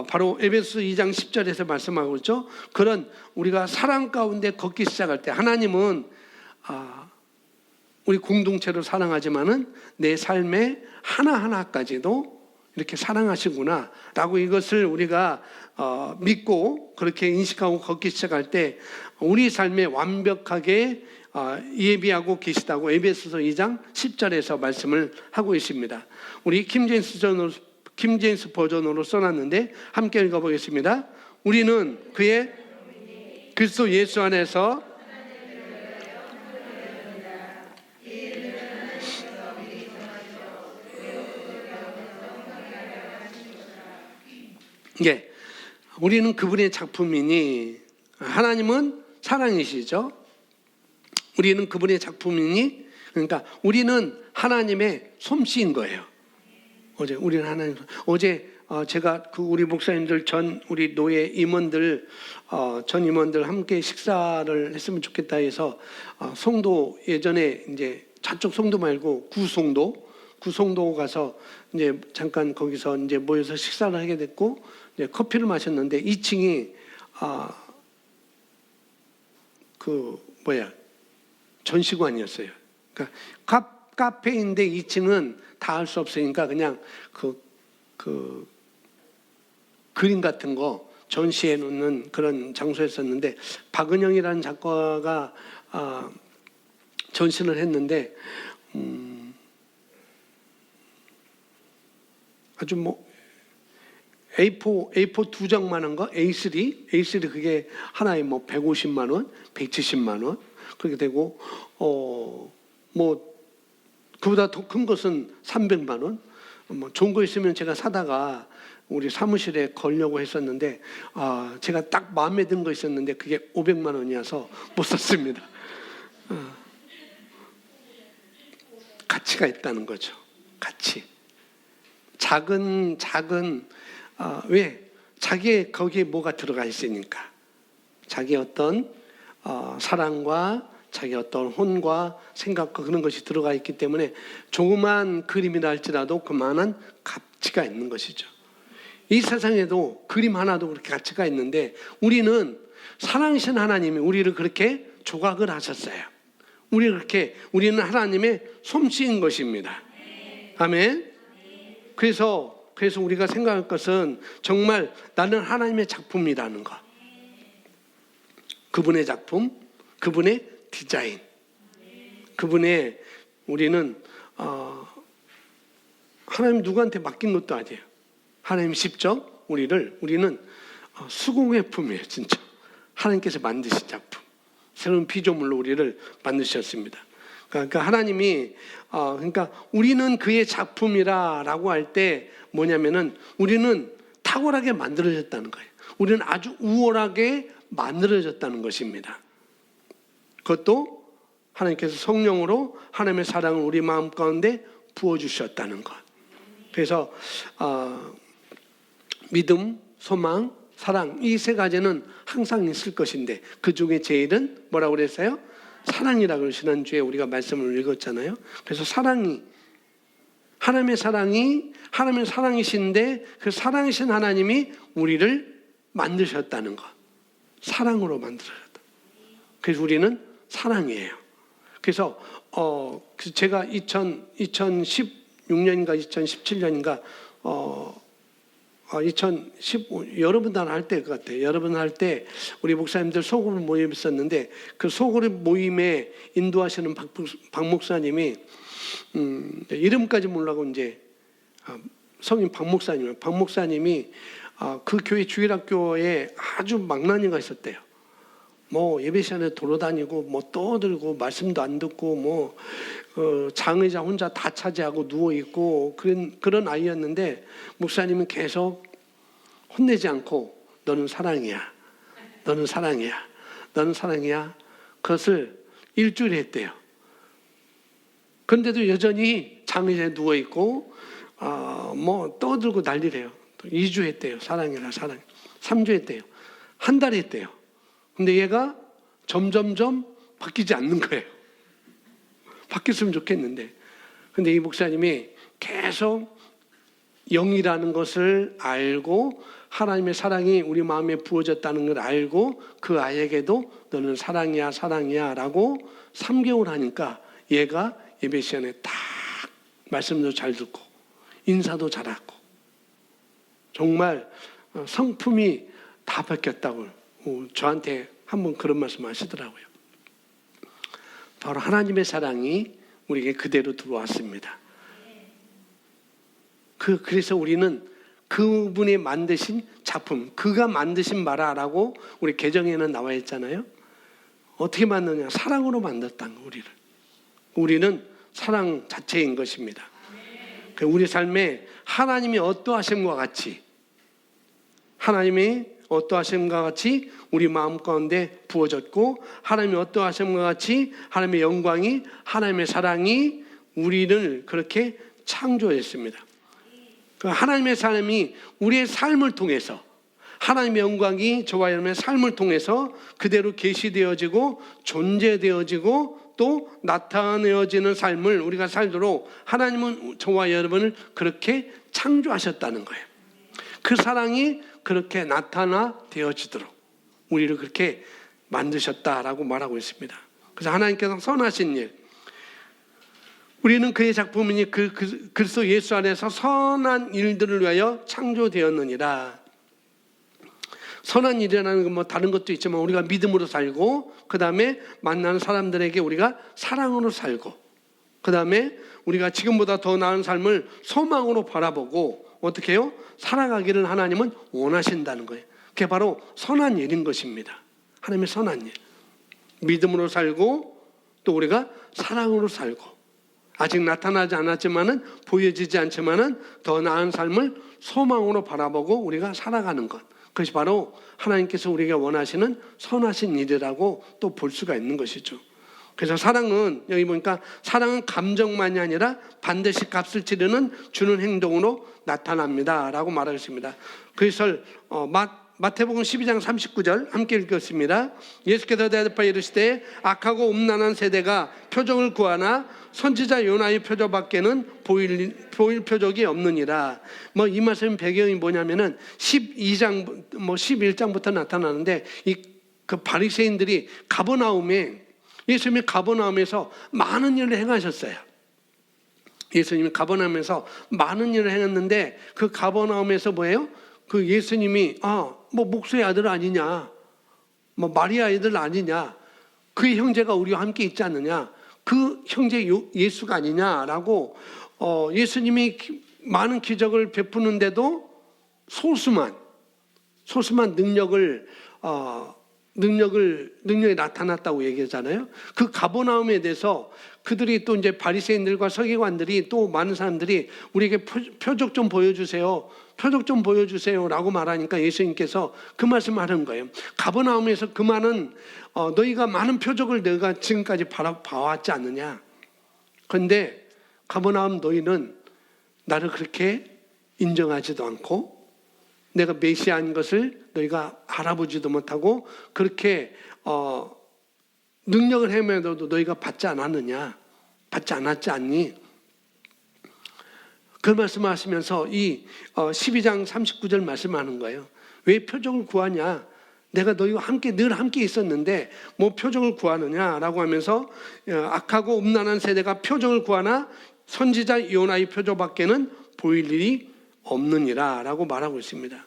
바로 에베소 2장 10절에서 말씀하고 있죠. 그런 우리가 사랑 가운데 걷기 시작할 때 하나님은 우리 공동체로 사랑하지만은 내 삶의 하나하나까지도 이렇게 사랑하시구나 라고 이것을 우리가 믿고 그렇게 인식하고 걷기 시작할 때 우리 삶에 완벽하게 예비하고 계시다고 에베소서 2장 10절에서 말씀을 하고 있습니다. 우리 킴제임스 버전으로 써놨는데 함께 읽어보겠습니다. 우리는 그의 그리스도 예수 안에서 우리는 그분의 작품이니 하나님은 사랑이시죠. 우리는 그분의 작품이니 그러니까 우리는 하나님의 솜씨인 거예요. 어제 제가 우리 목사님들 우리 노예 임원들 전 임원들 함께 식사를 했으면 좋겠다 해서 송도 예전에 이제 저쪽 송도 말고 구송도 가서 이제 잠깐 거기서 이제 모여서 식사를 하게 됐고 이제 커피를 마셨는데 2층이 전시관이었어요. 그러니까 카페인데 2층은 다 할 수 없으니까 그냥 그 그림 같은 거 전시해 놓는 그런 장소였었는데, 박은영이라는 작가가 전시를 했는데 아주 뭐 A4 두 장만한 거, A3 그게 하나에 뭐 150만 원, 170만 원 그렇게 되고, 뭐 그보다 더 큰 것은 300만 원. 뭐 좋은 거 있으면 제가 사다가 우리 사무실에 걸려고 했었는데, 제가 딱 마음에 든 거 있었는데 그게 500만 원이어서 못 샀습니다. 가치가 있다는 거죠. 가치. 작은 왜? 자기의 거기에 뭐가 들어가 있으니까. 자기의 어떤 사랑과 자기의 어떤 혼과 생각과 그런 것이 들어가 있기 때문에 조그만 그림이라 할지라도 그만한 가치가 있는 것이죠. 이 세상에도 그림 하나도 그렇게 가치가 있는데, 우리는 사랑하신 하나님이 우리를 그렇게 조각을 하셨어요. 우리는 하나님의 솜씨인 것입니다. 아멘. 그래서 우리가 생각할 것은 정말 나는 하나님의 작품이라는 것. 그분의 작품, 그분의 디자인, 그분의, 우리는 하나님 누구한테 맡긴 것도 아니에요. 하나님 직접 우리는 수공의 품이에요. 진짜 하나님께서 만드신 작품, 새로운 피조물로 우리를 만드셨습니다. 그러니까 하나님이 그러니까 우리는 그의 작품이라라고 할 때 뭐냐면은 우리는 탁월하게 만들어졌다는 거예요. 우리는 아주 우월하게 만들어졌다는 것입니다. 그것도 하나님께서 성령으로 하나님의 사랑을 우리 마음 가운데 부어주셨다는 것. 그래서 믿음, 소망, 사랑, 이 세 가지는 항상 있을 것인데 그 중에 제일은 뭐라고 그랬어요? 사랑이라고 지난주에 우리가 말씀을 읽었잖아요. 그래서 하나님의 사랑이신데 그 사랑이신 하나님이 우리를 만드셨다는 것. 사랑으로 만드셨다. 그래서 우리는 사랑이에요. 그래서 제가 2016년인가 2017년인가 2015 여러분 할 때 것 같아요. 여러분 할 때 우리 목사님들 소그룹 모임 있었는데 그 소그룹 모임에 인도하시는 박 목사님이 이름까지 모르고 이제 성인 박 목사님이 그 교회 주일학교에 아주 망나니가 있었대요. 뭐 예배 시간에 돌아다니고 뭐 떠들고 말씀도 안 듣고 뭐 장의자 혼자 다 차지하고 누워 있고 그런 아이였는데, 목사님은 계속 혼내지 않고 너는 사랑이야, 너는 사랑이야, 너는 사랑이야. 그것을 일주일 했대요. 그런데도 여전히 장의자에 누워 있고 뭐 떠들고 난리래요. 2주 했대요. 사랑이라 사랑. 3주 했대요. 한 달 했대요. 근데 얘가 점점점 바뀌지 않는 거예요. 바뀌었으면 좋겠는데. 근데 이 목사님이 계속 영이라는 것을 알고 하나님의 사랑이 우리 마음에 부어졌다는 걸 알고 그 아이에게도 너는 사랑이야, 사랑이야 라고 3개월 하니까 얘가 예배 시간에 딱 말씀도 잘 듣고 인사도 잘하고 정말 성품이 다 바뀌었다고 저한테 한번 그런 말씀 하시더라고요. 바로 하나님의 사랑이 우리에게 그대로 들어왔습니다. 그래서 우리는 그분이 만드신 작품, 그가 만드신 바라라고 우리 계정에는 나와 있잖아요. 어떻게 만드냐? 사랑으로 만들었다는 거. 우리는 사랑 자체인 것입니다. 우리 삶에 하나님이 어떠하심과 같이 우리 마음 가운데 부어졌고, 하나님이 어떠하심과 같이 하나님의 영광이, 하나님의 사랑이 우리를 그렇게 창조했습니다. 하나님의 사랑이 우리의 삶을 통해서, 하나님의 영광이 저와 여러분의 삶을 통해서 그대로 계시되어지고 존재되어지고 또 나타내어지는 삶을 우리가 살도록 하나님은 저와 여러분을 그렇게 창조하셨다는 거예요. 그 사랑이 그렇게 나타나 되어지도록 우리를 그렇게 만드셨다라고 말하고 있습니다. 그래서 하나님께서 선하신 일, 우리는 그의 작품이니 그리스도 예수 안에서 선한 일들을 위하여 창조되었느니라. 선한 일이라는 건 뭐 다른 것도 있지만 우리가 믿음으로 살고, 그 다음에 만나는 사람들에게 우리가 사랑으로 살고, 그 다음에 우리가 지금보다 더 나은 삶을 소망으로 바라보고 어떻게 해요? 살아가기를 하나님은 원하신다는 거예요. 그게 바로 선한 일인 것입니다. 하나님의 선한 일. 믿음으로 살고 또 우리가 사랑으로 살고, 아직 나타나지 않았지만은, 보여지지 않지만은 더 나은 삶을 소망으로 바라보고 우리가 살아가는 것, 그것이 바로 하나님께서 우리가 원하시는 선하신 일이라고 또 볼 수가 있는 것이죠. 그래서 사랑은, 여기 보니까 사랑은 감정만이 아니라 반드시 값을 치르는 주는 행동으로 나타납니다 라고 말하고 있습니다. 그래서 마태복음 12장 39절 함께 읽겠습니다. 예수께서 대답하여 이르시되 악하고 음란한 세대가 표적을 구하나 선지자 요나의 표적밖에는 보일 표적이 없느니라. 이 말씀 배경이 뭐냐면은 12장 11장부터 나타나는데, 그 바리새인들이 예수님이 가버나움에서 많은 일을 행하셨어요. 예수님이 가버나움에서 많은 일을 행했는데, 그 가버나움에서 뭐예요? 그 예수님이 목수의 아들 아니냐, 마리아 아들 아니냐, 그의 형제가 우리와 함께 있지 않느냐, 그 형제 예수가 아니냐라고 예수님이 많은 기적을 베푸는데도 소수만 능력이 나타났다고 얘기하잖아요. 그 가버나움에 대해서 그들이 또 이제 바리새인들과 서기관들이 또 많은 사람들이 우리에게 표적 좀 보여주세요라고 말하니까 예수님께서 그 말씀을 하는 거예요. 가버나움에서 그 많은 너희가 많은 표적을 내가 지금까지 봐왔지 않느냐. 그런데 가버나움 너희는 나를 그렇게 인정하지도 않고 내가 메시아인 것을 너희가 알아보지도 못하고 그렇게 능력을 행해도 너희가 받지 않았지 않니? 그 말씀을 하시면서 이 12장 39절 말씀하는 거예요. 왜 표적을 구하냐? 내가 너희와 늘 함께 있었는데 뭐 표적을 구하느냐라고 하면서, 악하고 음란한 세대가 표적을 구하나 선지자 요나의 표적밖에는 보일 일이 없느니라 라고 말하고 있습니다.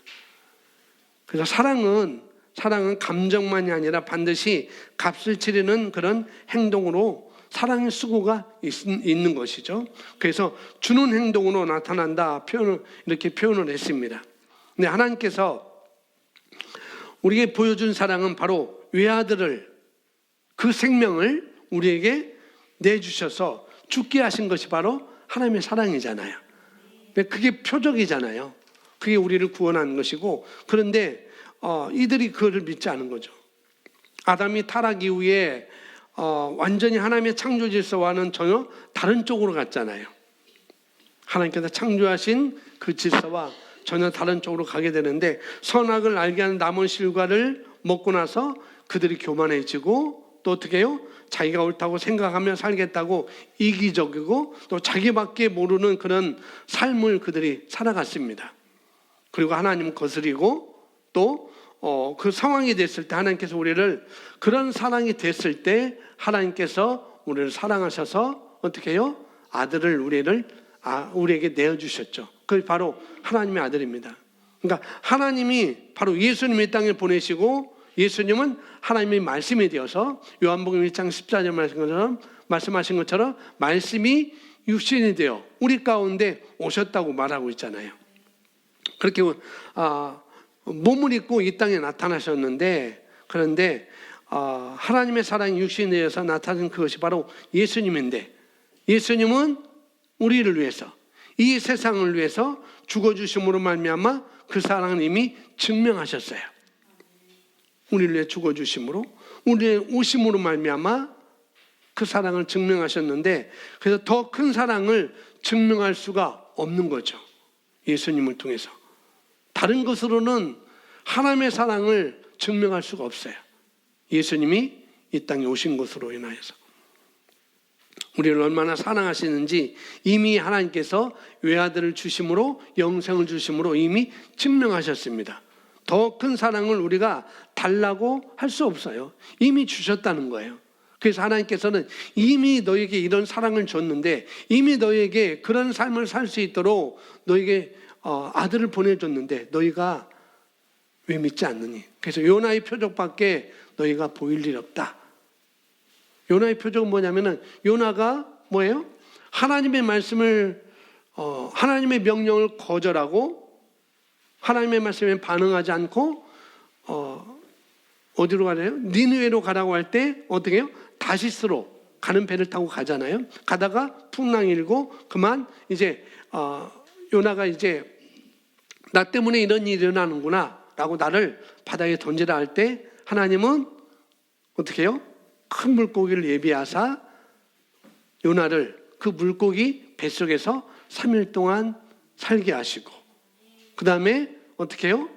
그래서 사랑은 감정만이 아니라 반드시 값을 치르는 그런 행동으로 사랑의 수고가 있는 것이죠. 그래서 주는 행동으로 나타난다, 이렇게 표현을 했습니다. 근데 하나님께서 우리에게 보여준 사랑은 바로 외아들을, 그 생명을 우리에게 내주셔서 죽게 하신 것이 바로 하나님의 사랑이잖아요. 그게 표적이잖아요. 그게 우리를 구원하는 것이고, 그런데 이들이 그거를 믿지 않은 거죠. 아담이 타락 이후에 완전히 하나님의 창조 질서와는 전혀 다른 쪽으로 갔잖아요. 하나님께서 창조하신 그 질서와 전혀 다른 쪽으로 가게 되는데, 선악을 알게 하는 나무 실과를 먹고 나서 그들이 교만해지고, 또 어떻게 해요? 자기가 옳다고 생각하며 살겠다고 이기적이고 또 자기밖에 모르는 그런 삶을 그들이 살아갔습니다. 그리고 하나님 거스리고, 또 그 상황이 됐을 때 하나님께서 우리를, 그런 사랑이 됐을 때 하나님께서 우리를 사랑하셔서 어떻게 해요? 아들을 우리에게 내어주셨죠. 그게 바로 하나님의 아들입니다. 그러니까 하나님이 바로 예수님을 이 땅에 보내시고, 예수님은 하나님의 말씀이 되어서 요한복음 1장 14절 말씀하신 것처럼 말씀이 육신이 되어 우리 가운데 오셨다고 말하고 있잖아요. 그렇게 몸을 입고 이 땅에 나타나셨는데, 그런데 하나님의 사랑이 육신이 되어서 나타난 그것이 바로 예수님인데, 예수님은 우리를 위해서, 이 세상을 위해서 죽어주심으로 말미암아 그 사랑을 이미 증명하셨어요. 우리를 위해 죽어주심으로, 우리의 오심으로 말미암아 그 사랑을 증명하셨는데, 그래서 더 큰 사랑을 증명할 수가 없는 거죠. 예수님을 통해서 다른 것으로는 하나님의 사랑을 증명할 수가 없어요. 예수님이 이 땅에 오신 것으로 인하여서 우리를 얼마나 사랑하시는지 이미 하나님께서 외아들을 주심으로, 영생을 주심으로 이미 증명하셨습니다. 더 큰 사랑을 우리가 달라고 할 수 없어요. 이미 주셨다는 거예요. 그래서 하나님께서는 이미 너에게 이런 사랑을 줬는데, 이미 너에게 그런 삶을 살 수 있도록 너에게 아들을 보내줬는데 너희가 왜 믿지 않느니? 그래서 요나의 표적밖에 너희가 보일 일 없다. 요나의 표적은 뭐냐면은, 요나가 뭐예요? 하나님의 말씀을 하나님의 명령을 거절하고 하나님의 말씀에 반응하지 않고 어디로 가나요? 니느웨로 가라고 할 때 어떻게 해요? 다시스로 가는 배를 타고 가잖아요. 가다가 풍랑이 일고 그만 이제 요나가 이제 나 때문에 이런 일이 일어나는구나 라고 나를 바다에 던지라 할 때 하나님은 어떻게 해요? 큰 물고기를 예비하사 요나를 그 물고기 뱃속에서 3일 동안 살게 하시고, 그 다음에 어떻게 해요?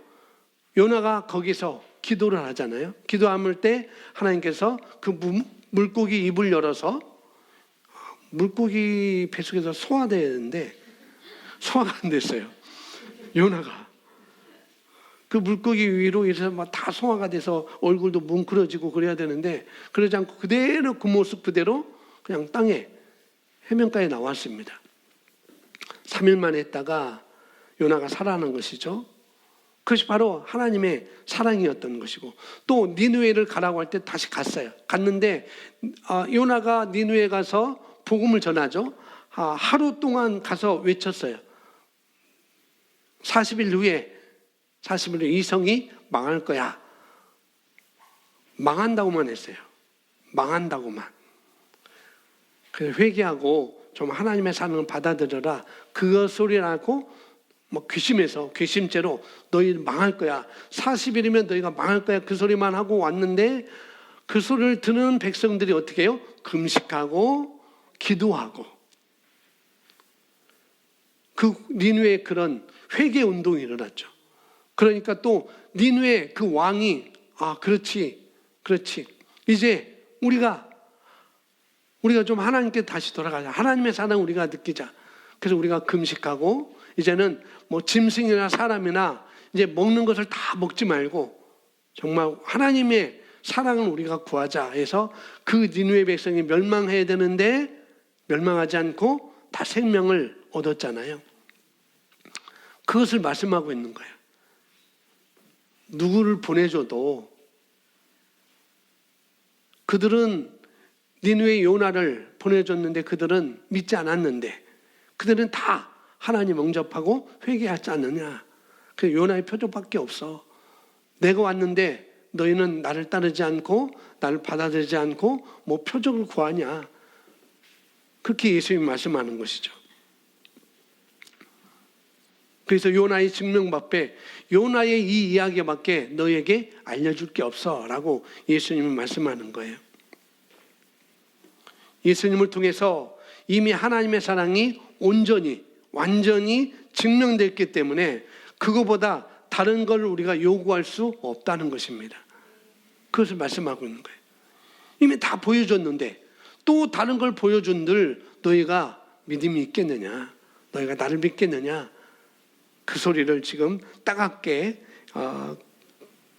요나가 거기서 기도를 하잖아요. 기도할 때 하나님께서 그 물고기 입을 열어서, 물고기 뱃속에서 소화돼야 되는데 소화가 안 됐어요. 요나가 그 물고기 위로 이래서 막 다 소화가 돼서 얼굴도 뭉클어지고 그래야 되는데, 그러지 않고 그대로 그 모습 그대로 그냥 땅에 해변가에 나왔습니다. 3일 만에 있다가 요나가 살아난 것이죠. 그것이 바로 하나님의 사랑이었던 것이고, 또 니느웨를 가라고 할 때 다시 갔어요. 갔는데 요나가 니느웨 가서 복음을 전하죠. 하루 동안 가서 외쳤어요. 40일 후에 이 성이 망할 거야. 망한다고만 했어요. 망한다고만. 그래서 회개하고 좀 하나님의 사랑을 받아들여라. 그 소리라고 뭐 괘씸죄로 너희 망할 거야. 40일이면 너희가 망할 거야. 그 소리만 하고 왔는데, 그 소리를 듣는 백성들이 어떻게 해요? 금식하고 기도하고, 그 니느웨에 그런 회개 운동이 일어났죠. 그러니까 또 니느웨 그 왕이 그렇지 이제 우리가 좀 하나님께 다시 돌아가자. 하나님의 사랑 우리가 느끼자. 그래서 우리가 금식하고 이제는 뭐 짐승이나 사람이나 이제 먹는 것을 다 먹지 말고 정말 하나님의 사랑을 우리가 구하자 해서 그 니느웨 백성이 멸망해야 되는데 멸망하지 않고 다 생명을 얻었잖아요. 그것을 말씀하고 있는 거예요. 누구를 보내줘도 그들은 니느웨 요나를 보내줬는데 그들은 믿지 않았는데, 그들은 다 하나님 영접하고 회개하지 않느냐. 그 요나의 표적밖에 없어. 내가 왔는데 너희는 나를 따르지 않고 나를 받아들이지 않고 뭐 표적을 구하냐. 그렇게 예수님이 말씀하는 것이죠. 그래서 요나의 증명밖에, 요나의 이 이야기밖에 너에게 알려줄 게 없어 라고 예수님이 말씀하는 거예요. 예수님을 통해서 이미 하나님의 사랑이 온전히 완전히 증명됐기 때문에 그거보다 다른 걸 우리가 요구할 수 없다는 것입니다. 그것을 말씀하고 있는 거예요. 이미 다 보여줬는데 또 다른 걸 보여준들 너희가 믿음이 있겠느냐, 너희가 나를 믿겠느냐, 그 소리를 지금 따갑게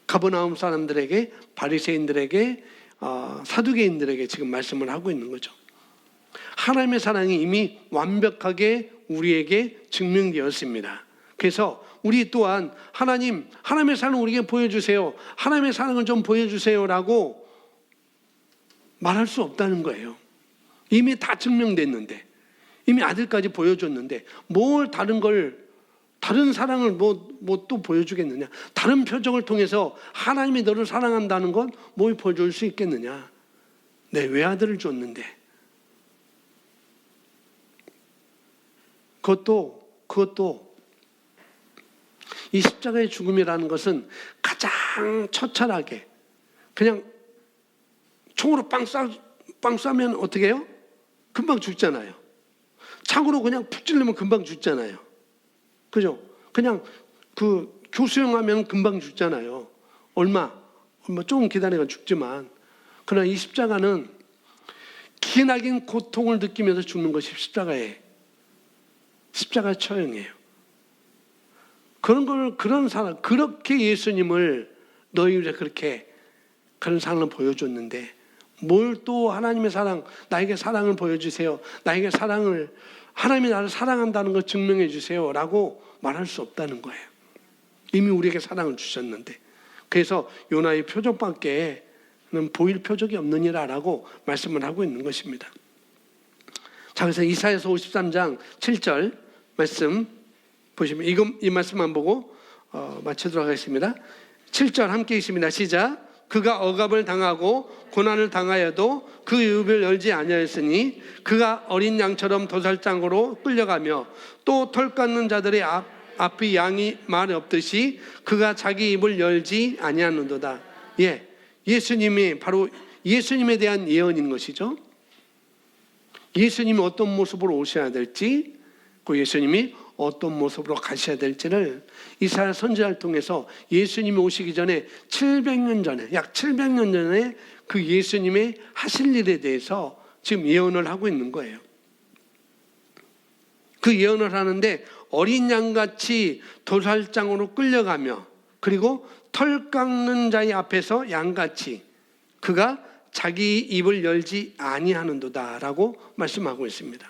가버나움 사람들에게, 바리새인들에게, 사두개인들에게 지금 말씀을 하고 있는 거죠. 하나님의 사랑이 이미 완벽하게 우리에게 증명되었습니다. 그래서 우리 또한 하나님의 사랑을 우리에게 보여주세요, 하나님의 사랑을 좀 보여주세요라고 말할 수 없다는 거예요. 이미 다 증명됐는데, 이미 아들까지 보여줬는데 뭘 다른 사랑을 뭐 또 보여주겠느냐. 다른 표적을 통해서 하나님이 너를 사랑한다는 건 뭘 보여줄 수 있겠느냐. 내 외아들을 줬는데. 그것도 이 십자가의 죽음이라는 것은 가장 처참하게 그냥 총으로 빵 쏴면 어떻게 해요? 금방 죽잖아요. 창으로 그냥 푹 찔르면 금방 죽잖아요. 그죠? 그냥 그 교수형하면 금방 죽잖아요. 얼마 조금 기다리가 죽지만, 그러나 이 십자가는 기나긴 고통을 느끼면서 죽는 것이 십자가의 처형이에요. 그런 사람, 그렇게 예수님을 너희 위해 그런 사랑을 보여줬는데 뭘 또 하나님의 사랑, 나에게 사랑을 보여주세요. 나에게 하나님이 나를 사랑한다는 걸 증명해 주세요 라고 말할 수 없다는 거예요. 이미 우리에게 사랑을 주셨는데. 그래서 요나의 표적밖에는 보일 표적이 없느니라 라고 말씀을 하고 있는 것입니다. 자, 그래서 이사야서 53장 7절 말씀 보시면 이 말씀만 보고 마치도록 하겠습니다. 7절 함께 있습니다. 시작. 그가 억압을 당하고 고난을 당하여도 그 입을 열지 아니하였으니 그가 어린 양처럼 도살장으로 끌려가며 또 털 깎는 자들의 앞이 양이 말 없듯이 그가 자기 입을 열지 아니하는도다. 예수님이 바로 예수님에 대한 예언인 것이죠. 예수님이 어떤 모습으로 오셔야 될지, 그 예수님이 어떤 모습으로 가셔야 될지를 이사야 선지자를 통해서 예수님이 오시기 전에 700년 전에, 약 700년 전에 그 예수님의 하실 일에 대해서 지금 예언을 하고 있는 거예요. 그 예언을 하는데 어린 양같이 도살장으로 끌려가며 그리고 털 깎는 자의 앞에서 양같이 그가 자기 입을 열지 아니하는도다 라고 말씀하고 있습니다.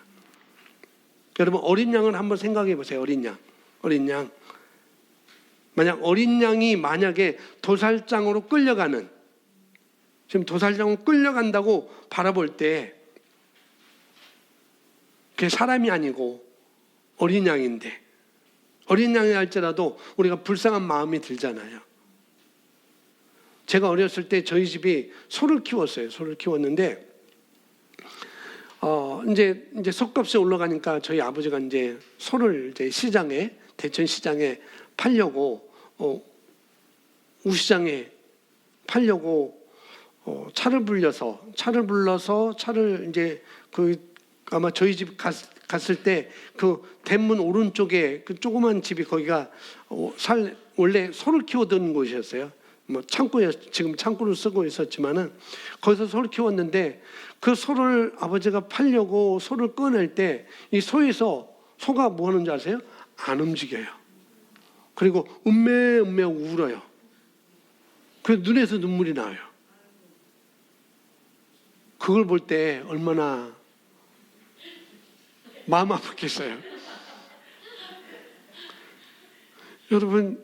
여러분, 어린 양을 한번 생각해 보세요. 어린 양. 만약 어린 양이 만약에 도살장으로 끌려가는, 지금 도살장으로 끌려간다고 바라볼 때 그게 사람이 아니고 어린 양인데, 어린 양이 할지라도 우리가 불쌍한 마음이 들잖아요. 제가 어렸을 때 저희 집이 소를 키웠어요. 소를 키웠는데 이제 속값이 올라가니까 저희 아버지가 이제 소를 이제 시장에, 대천 시장에 팔려고 우시장에 팔려고 차를 불러서 이제 아마 저희 집 갔을 때 그 대문 오른쪽에 그 조그만 집이 거기가 원래 소를 키우던 곳이었어요. 뭐 지금 창고를 쓰고 있었지만은 거기서 소를 키웠는데 그 소를 아버지가 팔려고 소를 꺼낼 때 이 소가 뭐 하는지 아세요? 안 움직여요. 그리고 음메 울어요. 그래서 눈에서 눈물이 나와요. 그걸 볼 때 얼마나 마음 아프겠어요. 여러분,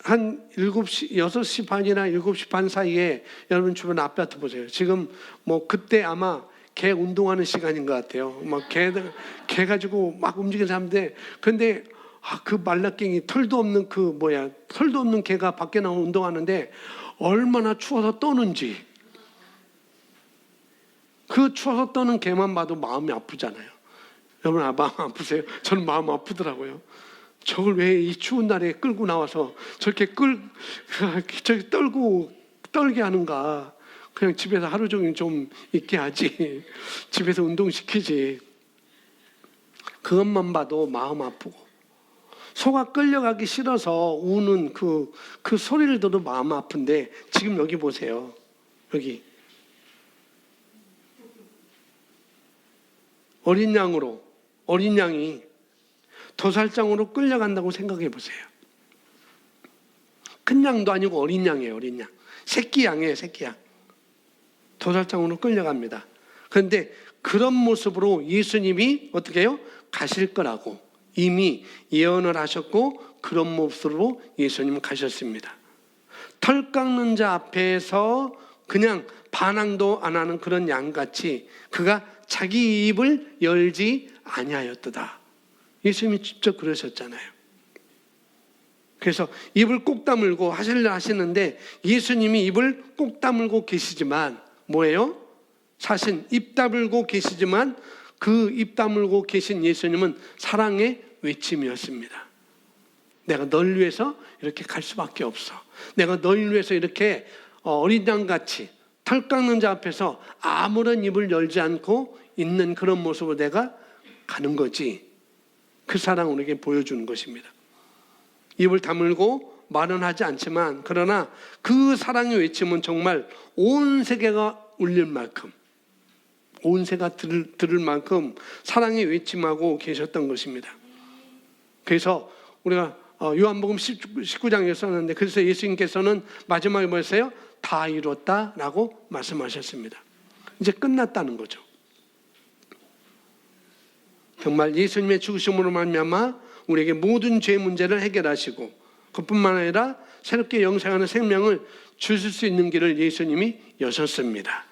한 6시 반이나 7시 반 사이에 여러분 주변 아파트 보세요. 지금 뭐 그때 아마 개 운동하는 시간인 것 같아요. 막 개 가지고 막 움직이는 사람들. 근데 그 말라깽이 털도 없는 개가 밖에 나와 운동하는데 얼마나 추워서 떠는지. 그 추워서 떠는 개만 봐도 마음이 아프잖아요. 여러분, 마음 아프세요? 저는 마음 아프더라고요. 저걸 왜 이 추운 날에 끌고 나와서 저렇게 떨게 하는가. 그냥 집에서 하루 종일 좀 있게 하지. 집에서 운동시키지. 그것만 봐도 마음 아프고. 소가 끌려가기 싫어서 우는 그 소리를 들어도 마음 아픈데 지금 여기 보세요. 여기. 어린 양이 도살장으로 끌려간다고 생각해 보세요. 큰 양도 아니고 어린 양이에요. 어린 양. 새끼 양이에요. 새끼 양. 도살장으로 끌려갑니다. 그런데 그런 모습으로 예수님이 어떻게 해요? 가실 거라고 이미 예언을 하셨고 그런 모습으로 예수님은 가셨습니다. 털 깎는 자 앞에서 그냥 반항도 안 하는 그런 양같이 그가 자기 입을 열지 아니하였도다. 예수님이 직접 그러셨잖아요. 그래서 입을 꼭 다물고 하실려 하시는데 예수님이 입을 꼭 다물고 계시지만 뭐예요? 사실 입 다물고 계시지만 그 입 다물고 계신 예수님은 사랑의 외침이었습니다. 내가 널 위해서 이렇게 갈 수밖에 없어. 내가 널 위해서 이렇게 어린 양같이 털 깎는 자 앞에서 아무런 입을 열지 않고 있는 그런 모습으로 내가 가는 거지. 그 사랑 우리에게 보여주는 것입니다. 입을 다물고 말은 하지 않지만 그러나 그 사랑의 외침은 정말 온 세계가 울릴 만큼 온 세계가 들을 만큼 사랑의 외침하고 계셨던 것입니다. 그래서 우리가 요한복음 19장에 썼는데 그래서 예수님께서는 마지막에 뭐였어요? 다 이뤘다라고 말씀하셨습니다. 이제 끝났다는 거죠. 정말 예수님의 죽으심으로 말미암아 우리에게 모든 죄 문제를 해결하시고 그뿐만 아니라 새롭게 영생하는 생명을 주실 수 있는 길을 예수님이 여셨습니다.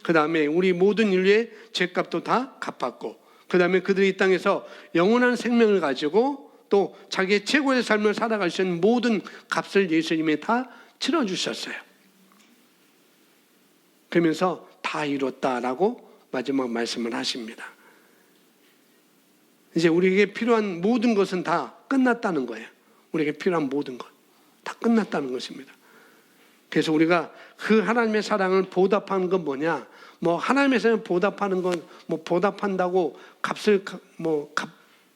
그 다음에 우리 모든 인류의 죄값도 다 갚았고, 그 다음에 그들이 이 땅에서 영원한 생명을 가지고 또 자기의 최고의 삶을 살아갈 수 있는 모든 값을 예수님이 다 치러주셨어요. 그러면서 다 이뤘다라고 마지막 말씀을 하십니다. 이제 우리에게 필요한 모든 것은 다 끝났다는 거예요. 우리에게 필요한 모든 것 다 끝났다는 것입니다. 그래서 우리가 그 하나님의 사랑을 보답하는 건 뭐냐? 뭐 하나님의 사랑을 보답하는 건 뭐 보답한다고 값을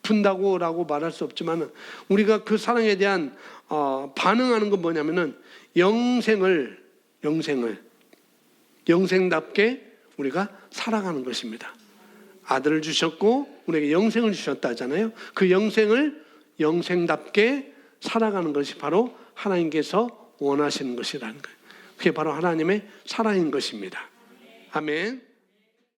갚는다고라고 말할 수 없지만, 우리가 그 사랑에 대한 반응하는 건 뭐냐면은 영생답게 우리가 살아가는 것입니다. 아들을 주셨고 우리에게 영생을 주셨다 하잖아요. 그 영생을 영생답게 살아가는 것이 바로 하나님께서 원하시는 것이라는 거예요. 그게 바로 하나님의 사랑인 것입니다. 아멘.